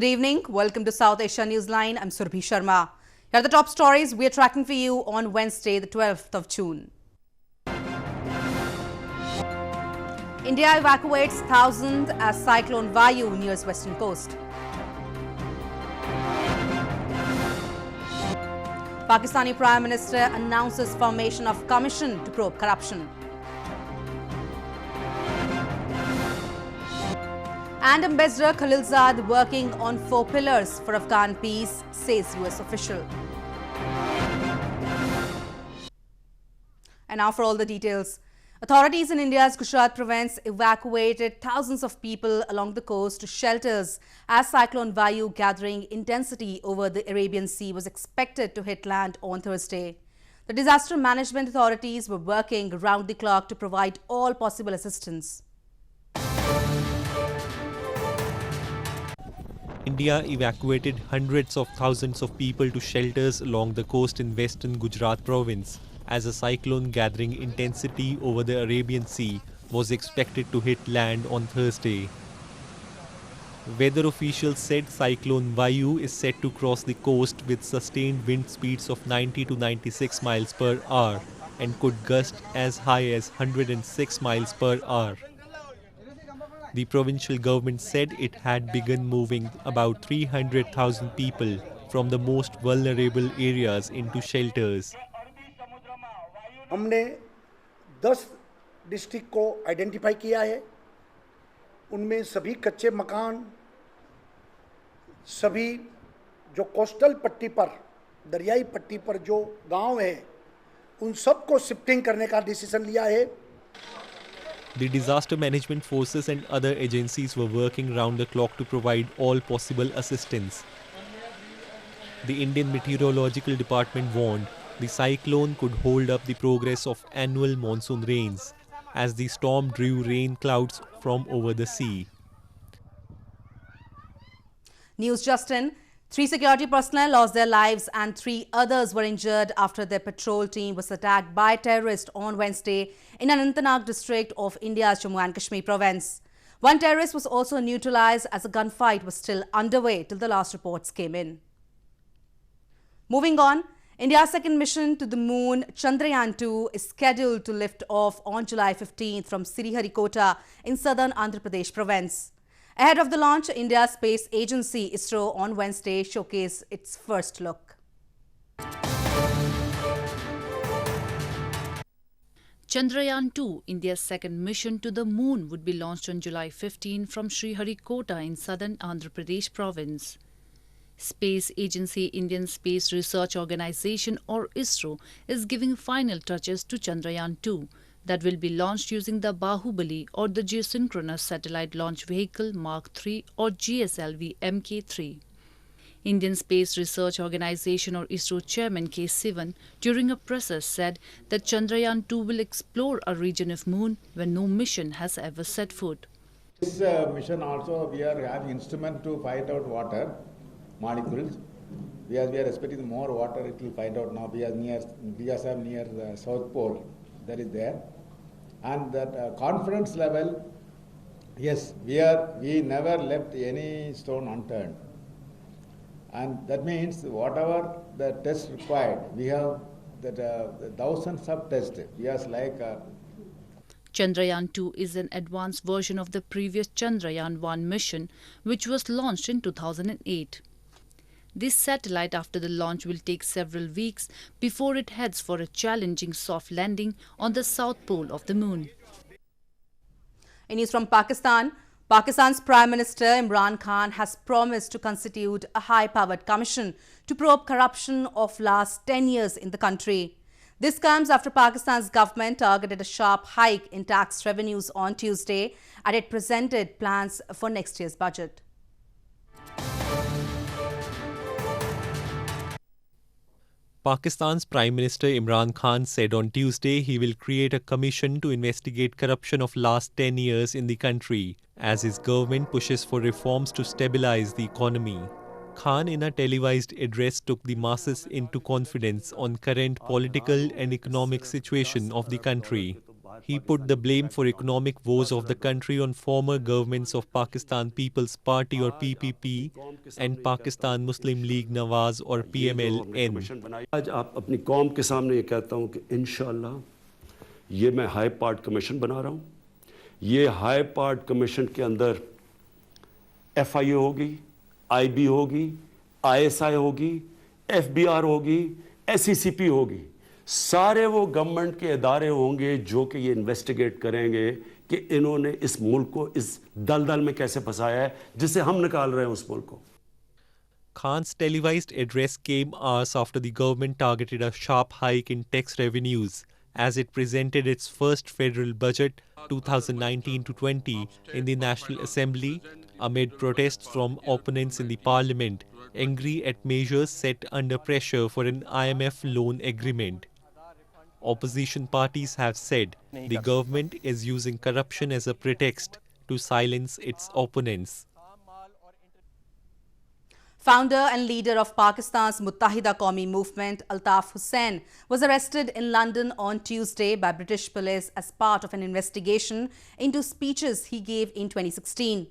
Good evening. Welcome to South Asia Newsline. I'm Surbhi Sharma. Here are the top stories we are tracking for you on Wednesday, the 12th of June. India evacuates thousands as Cyclone Vayu nears western coast. Pakistani Prime Minister announces formation of commission to probe corruption. And Ambassador Khalilzad working on 4 pillars for Afghan peace, says US official. And now for all the details. Authorities in India's Gujarat province evacuated thousands of people along the coast to shelters as Cyclone Vayu gathering intensity over the Arabian Sea was expected to hit land on Thursday. The disaster management authorities were working round the clock to provide all possible assistance. India evacuated hundreds of thousands of people to shelters along the coast in western Gujarat province as a cyclone gathering intensity over the Arabian Sea was expected to hit land on Thursday. Weather officials said Cyclone Vayu is set to cross the coast with sustained wind speeds of 90 to 96 miles per hour and could gust as high as 106 miles per hour. The provincial government said it had begun moving about 300,000 people from the most vulnerable areas into shelters. हमने 10 district को identify किया है। उनमें सभी कच्चे मकान, सभी जो कोस्टल पट्टी पर, दरियाई पट्टी पर जो गांव है, उन सबको शिफ्टिंग करने का डिसीजन लिया है। The disaster management forces and other agencies were working round the clock to provide all possible assistance. The Indian Meteorological Department warned the cyclone could hold up the progress of annual monsoon rains as the storm drew rain clouds from over the sea. News just in. 3 security personnel lost their lives and 3 others were injured after their patrol team was attacked by terrorists on Wednesday in Anantnag district of India's Jammu and Kashmir province. One terrorist was also neutralized as a gunfight was still underway till the last reports came in. Moving on, India's second mission to the moon, Chandrayaan-2, is scheduled to lift off on July 15th from Sriharikota in southern Andhra Pradesh province. Ahead of the launch, India's space agency ISRO on Wednesday showcased its first look. Chandrayaan-2, India's second mission to the moon, would be launched on July 15 from Sriharikota in southern Andhra Pradesh province. Space agency Indian Space Research Organisation or ISRO is giving final touches to Chandrayaan-2 that will be launched using the Bahubali or the Geosynchronous Satellite Launch Vehicle Mark III or GSLV Mk3. Indian Space Research Organisation or ISRO Chairman K. Sivan during a process said that Chandrayaan-2 will explore a region of moon where no mission has ever set foot. This mission also we are having instrument to find out water molecules. We are expecting more water, it will find out now. We are near the South Pole, that is there. And that confidence level, yes, we never left any stone unturned. And that means whatever the test required, we have that thousands of tests. We are like Chandrayaan-2 is an advanced version of the previous Chandrayaan-1 mission, which was launched in 2008. This satellite after the launch will take several weeks before it heads for a challenging soft landing on the south pole of the moon. In news from Pakistan, Pakistan's Prime Minister Imran Khan has promised to constitute a high-powered commission to probe corruption of last 10 years in the country. This comes after Pakistan's government targeted a sharp hike in tax revenues on Tuesday and it presented plans for next year's budget. Pakistan's Prime Minister Imran Khan said on Tuesday he will create a commission to investigate corruption of last 10 years in the country as his government pushes for reforms to stabilize the economy. Khan in a televised address took the masses into confidence on current political and economic situation of the country. He put the blame for economic woes of the country on former governments of Pakistan People's Party or PPP and Pakistan Muslim League Nawaz or PMLN. आज आप अपनी कौम के सामने ये कहता हूँ कि इंशाअल्लाह ये मैं हाई पार्ट कमीशन बना रहा हूँ. ये हाई पार्ट कमीशन के अंदर FIA होगी, IB होगी, ISI होगी, FBR होगी, SECP होगी. सारे वो गवर्नमेंट के इदारे होंगे जो कि ये इन्वेस्टिगेट करेंगे कि इन्होंने इस मुल्क को इस दलदल में कैसे फंसाया है जिससे हम निकाल रहे हैं उस मुल्क को. Khan's televised address came hours after the government targeted a sharp hike in tax revenues as it presented its first federal budget 2019-20 in the National Assembly amid protests from opponents in the parliament, angry at measures set under pressure for an IMF loan agreement. Opposition parties have said the government is using corruption as a pretext to silence its opponents. Founder and leader of Pakistan's Muttahida Qawmi movement, Altaf Hussain, was arrested in London on Tuesday by British police as part of an investigation into speeches he gave in 2016.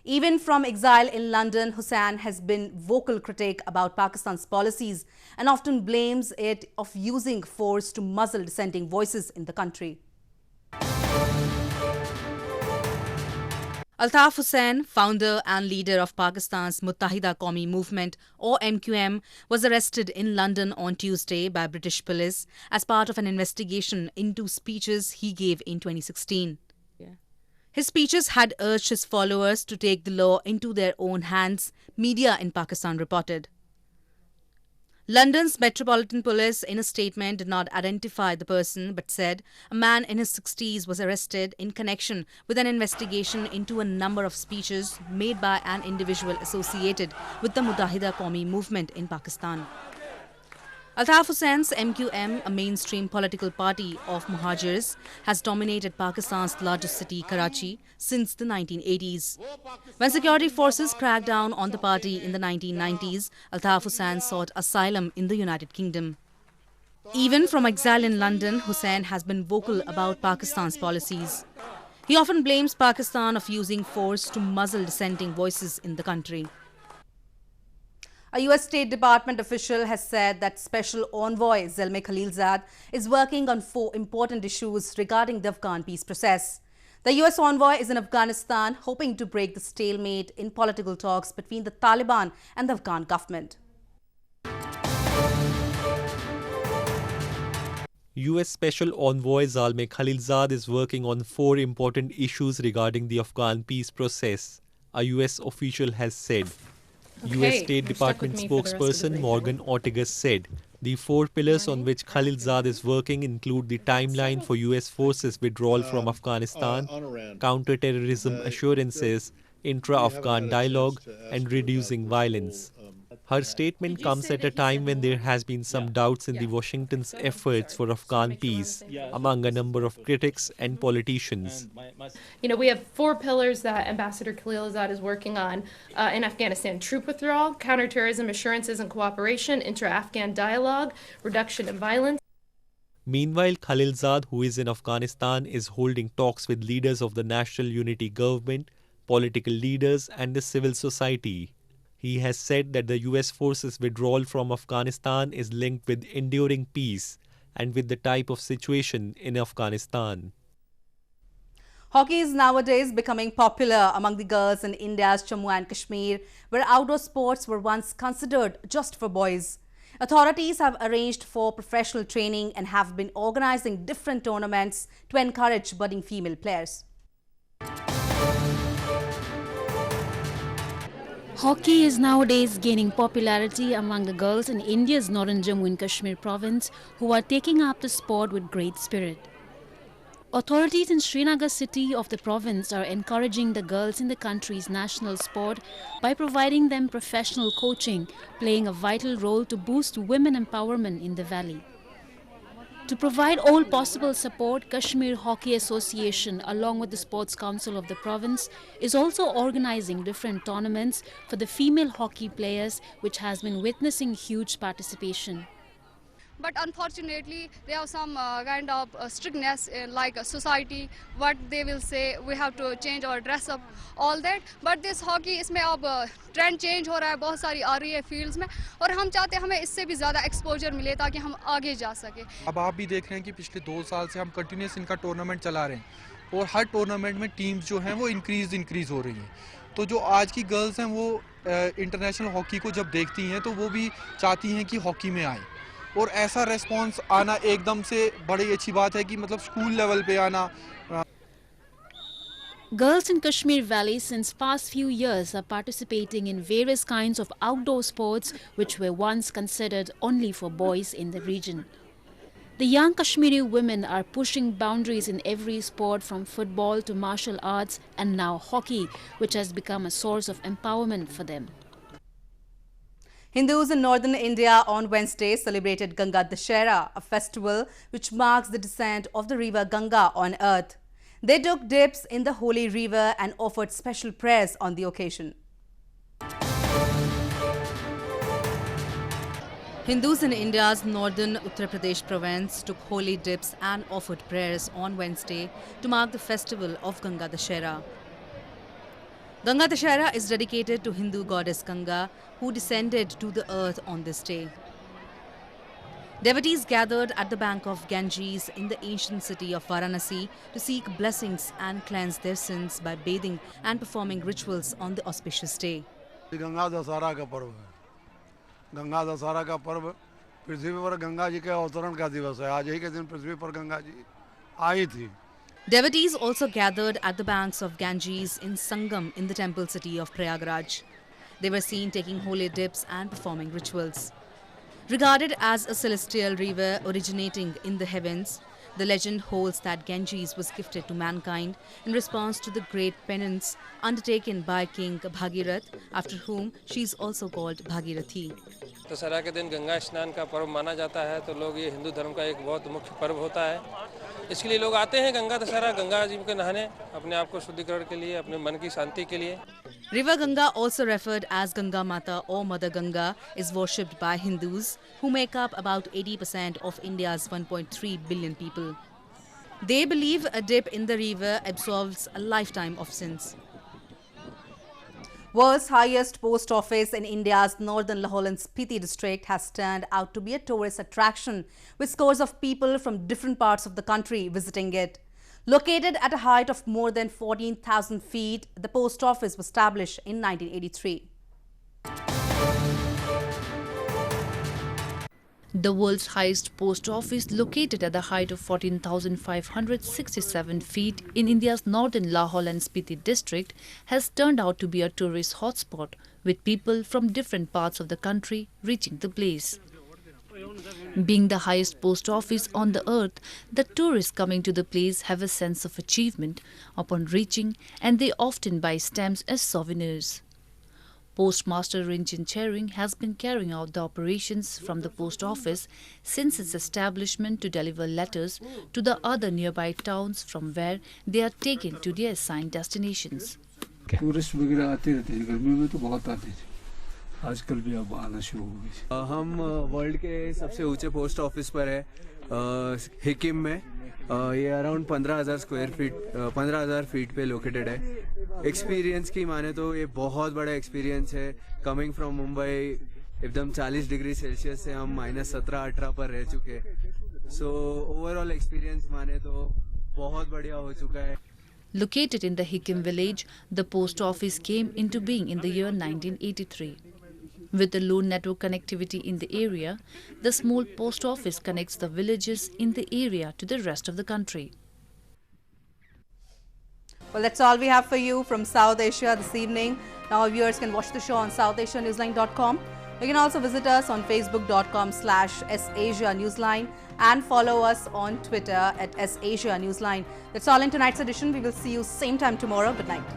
Even from exile in London, Hussain has been vocal critic about Pakistan's policies and often blames it of using force to muzzle dissenting voices in the country. Altaf Hussain, founder and leader of Pakistan's Muttahida Qawmi movement or MQM, was arrested in London on Tuesday by British police as part of an investigation into speeches he gave in 2016. His speeches had urged his followers to take the law into their own hands, media in Pakistan reported. London's Metropolitan Police in a statement did not identify the person but said a man in his 60s was arrested in connection with an investigation into a number of speeches made by an individual associated with the Muttahida Qawmi movement in Pakistan. Altaf Hussain's MQM, a mainstream political party of Muhajirs, has dominated Pakistan's largest city, Karachi, since the 1980s. When security forces cracked down on the party in the 1990s, Altaf Hussain sought asylum in the United Kingdom. Even from exile in London, Hussain has been vocal about Pakistan's policies. He often blames Pakistan of using force to muzzle dissenting voices in the country. A US State Department official has said that Special Envoy Zalmay Khalilzad is working on 4 important issues regarding the Afghan peace process. The US envoy is in Afghanistan, hoping to break the stalemate in political talks between the Taliban and the Afghan government. US Special Envoy Zalmay Khalilzad is working on 4 important issues regarding the Afghan peace process, a US official has said. US State Department spokesperson Morgan Ortagus said the 4 pillars on which Khalilzad is working include the timeline for US forces withdrawal from Afghanistan, counter-terrorism assurances, intra-Afghan dialogue and reducing violence. Her statement comes at a time when there has been some doubts in the Washington's efforts for Afghan peace among a number of critics and politicians. You know, we have 4 pillars that Ambassador Khalilzad is working on in Afghanistan: troop withdrawal, counterterrorism assurances and cooperation, intra-Afghan dialogue, reduction in violence. Meanwhile, Khalilzad, who is in Afghanistan, is holding talks with leaders of the National Unity Government, political leaders and the civil society. He has said that the US forces' withdrawal from Afghanistan is linked with enduring peace and with the type of situation in Afghanistan. Hockey is nowadays becoming popular among the girls in India's Jammu and Kashmir, where outdoor sports were once considered just for boys. Authorities have arranged for professional training and have been organizing different tournaments to encourage budding female players. Hockey is nowadays gaining popularity among the girls in India's northern Jammu and Kashmir province, who are taking up the sport with great spirit. Authorities in Srinagar city of the province are encouraging the girls in the country's national sport by providing them professional coaching, playing a vital role to boost women empowerment in the valley. To provide all possible support, Kashmir Hockey Association, along with the Sports Council of the province, is also organizing different tournaments for the female hockey players, which has been witnessing huge participation. but unfortunately they have some kind of strictness in like society, what they will say, we have to change our dress up, all that. But this hockey, इसमें अब trend change हो रहा है, बहुत सारी आ रही है fields में, और हम चाहते हैं हमें इससे भी ज़्यादा exposure मिले ताकि हम आगे जा सके. अब आप भी देख रहे हैं कि पिछले 2 साल से हम कंटिन्यूस इनका टूर्नामेंट चला रहे हैं और हर टूर्नामेंट में टीम्स जो हैं वो इंक्रीज हो रही हैं. तो जो आज की गर्ल्स हैं वो इंटरनेशनल हॉकी को जब देखती हैं तो वो भी चाहती हैं कि हॉकी में आए, और ऐसा रेस्पॉन्स आना एकदम से बड़ी अच्छी बात है कि मतलब स्कूल लेवल पे आना. Girls in Kashmir Valley since past few years are participating in various kinds of outdoor sports which were once considered only for boys in the region. The young Kashmiri women are pushing boundaries in every sport from football to martial arts and now hockey, which has become a source of empowerment for them. Hindus in northern India on Wednesday celebrated Ganga the Shara, a festival which marks the descent of the river Ganga on earth. They took dips in the holy river and offered special prayers on the occasion. Hindus in India's northern Uttar Pradesh province took holy dips and offered prayers on Wednesday to mark the festival of Ganga the Shara. Ganga the Shara is dedicated to Hindu goddess Ganga, who descended to the earth on this day. Devotees gathered at the bank of Ganges in the ancient city of Varanasi to seek blessings and cleanse their sins by bathing and performing rituals on the auspicious day. Ganga Dussehra का पर्व है. गंगा दशहरा का पर्व पृथ्वी पर गंगा जी के अवतरण का दिवस है. आज ही के दिन पृथ्वी पर गंगा जी आई थी. Devotees also gathered at the banks of Ganges in Sangam in the temple city of Prayagraj. They were seen taking holy dips and performing rituals. Regarded as a celestial river originating in the heavens, the legend holds that Ganges was gifted to mankind in response to the great penance undertaken by King Bhagirath, after whom she is also called Bhagirathi. Dussehra के दिन गंगा स्नान का पर्व माना जाता है, तो लोग ये हिंदू धर्म का एक बहुत मुख्य पर्व होता है. इसके लिए लोग आते हैं गंगा दशहरा, गंगा जी के नहाने, अपने आप को शुद्धिकरण के लिए, अपने मन की शांति के लिए. River Ganga, also referred as Ganga Mata or Mother Ganga, is worshipped by Hindus, who make up about 80% of India's 1.3 billion people. They believe a dip in the river absolves a lifetime of sins. World's highest post office in India's northern Lahore and Spiti district has turned out to be a tourist attraction, with scores of people from different parts of the country visiting it. Located at a height of more than 14,000 feet, the post office was established in 1983. The world's highest post office, located at the height of 14,567 feet in India's northern Lahore and Spiti district, has turned out to be a tourist hotspot, with people from different parts of the country reaching the place. Being the highest post office on the earth, the tourists coming to the place have a sense of achievement upon reaching, and they often buy stamps as souvenirs. Postmaster Rinchen Chering has been carrying out the operations from the post office since its establishment to deliver letters to the other nearby towns from where they are taken to their assigned destinations. Tourist वगैरह आते रहते हैं, गर्मियों में तो बहुत आते थे, आजकल भी अब आना शुरू हो गई. हम वर्ल्ड के सबसे ऊंचे पोस्ट ऑफिस पर है, हिकिम में. ये अराउंड 15,000 स्क्वायर फीट 15,000 फीट पे लोकेटेड है. एक्सपीरियंस की माने तो ये बहुत बड़ा एक्सपीरियंस है. कमिंग फ्रॉम मुंबई, एकदम 40 डिग्री सेल्सियस से हम -17-18 पर रह चुके. सो ओवरऑल एक्सपीरियंस माने तो बहुत बढ़िया हो चुका है. Located in the Hikim village, the post office came into being in the year 1983. With the low network connectivity in the area, the small post office connects the villages in the area to the rest of the country. Well, that's all we have for you from South Asia this evening. Now viewers can watch the show on southasianewsline.com. You can also visit us on facebook.com/SAsia Newsline and follow us on Twitter @SAsia Newsline. That's all in tonight's edition. We will see you same time tomorrow. Good night.